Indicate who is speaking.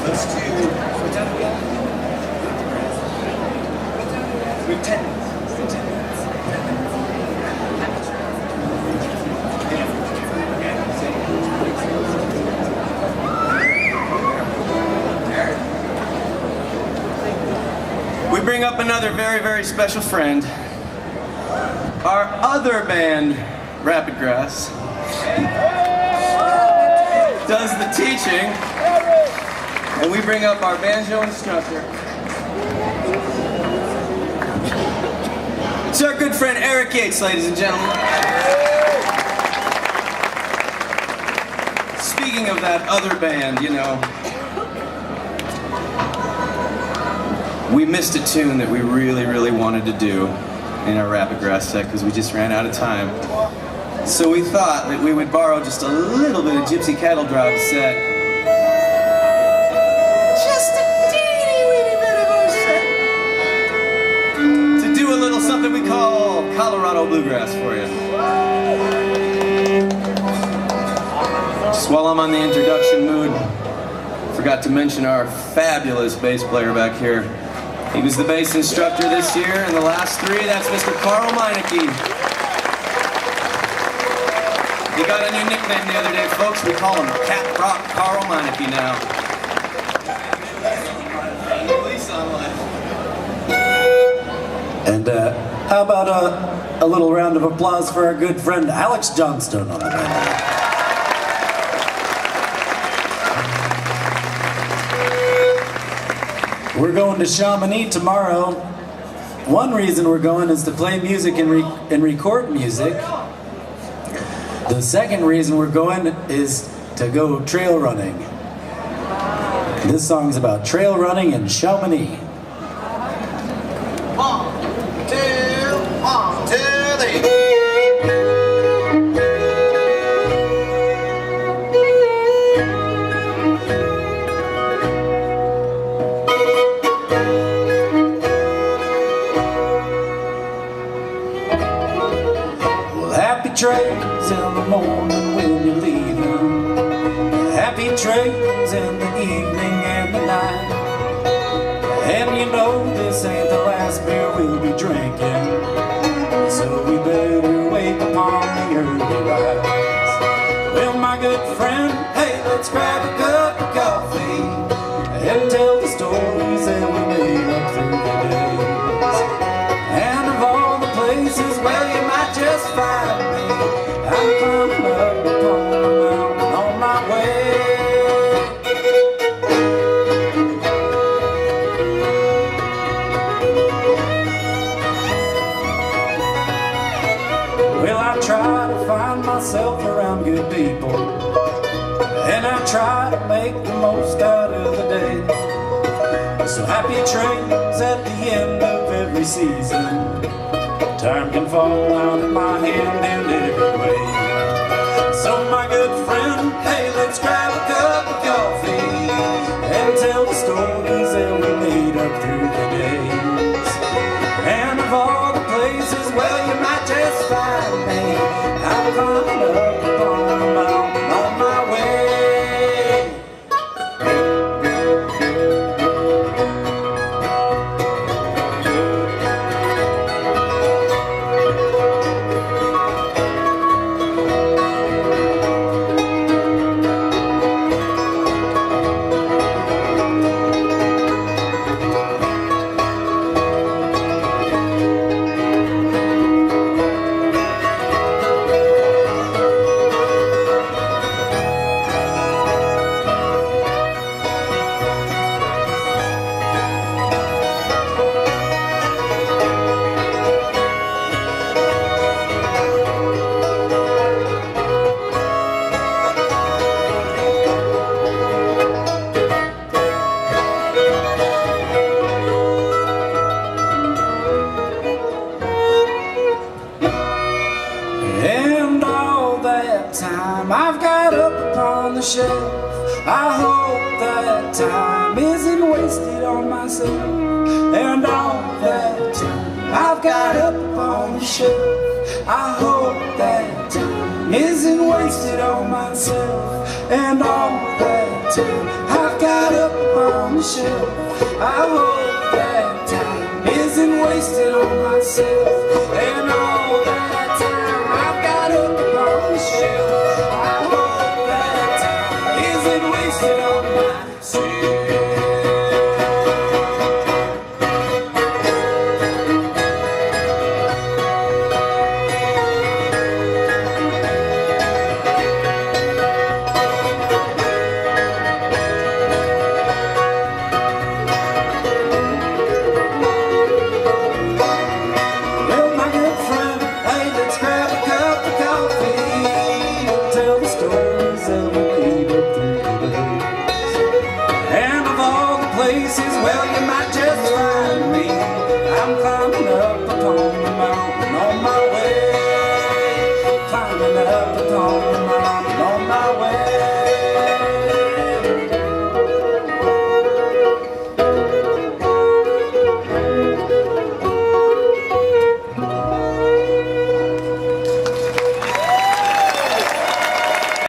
Speaker 1: Let's do... We're 10 minutes. We bring up another very, very special friend. Our other band, Rapid Grass, does the teaching, and we bring up our banjo instructor. It's our good friend Eric Yates, ladies and gentlemen. Speaking of that other band, you know, we missed a tune that we really, really wanted to do in our Rapid Grass set because we just ran out of time. So we thought that we would borrow just a little bit of Gypsy Cattle Drive set. Just a teeny weeny bit of our set. To do a little something we call Colorado Bluegrass for you. Just while I'm on the introduction mood, forgot to mention our fabulous bass player back here. He was the bass instructor this year, and the last three, that's Mr. Carl Meineke. He got a new nickname the other day, folks. We call him Cat Rock Carl Meineke now.
Speaker 2: And how about a little round of applause for our good friend Alex Johnstone on the band? We're going to Chamonix tomorrow. One reason we're going is to play music and record music. The second reason we're going is to go trail running. This song's about trail running in Chamonix.
Speaker 1: 1, 2, 1, 2, 3.
Speaker 2: Happy trails in the morning when you're leaving. Happy trails in the evening and the night. And you know this ain't the last beer we'll be drinking, so we better wake upon the early rise. Well, my good friend, hey, let's grab a cup of coffee and tell the stories that we made up through the days. And of all the places, well, you might just find me. I'm climbing up upon the mountain on my way. Well, I try to find myself around good people, and I try to make the most out of the day. So happy trails at the end of every season. Time can fall out of my hand in every way. So my good friend, hey, let's grab a cup of coffee and tell the stories that we made up through the days. And of all the places, well, you might just find me. I'm climbing up upon the mountain on my way. Time I've got up upon the shelf, I hope that time isn't wasted on myself. And all that time I've got up upon the shelf, I hope that time isn't wasted on myself. And all that time I've got up on the shelf. I hope that time isn't wasted on myself. And all that time I've got up on the shelf, I hope that time isn't wasted on myself. Well, you might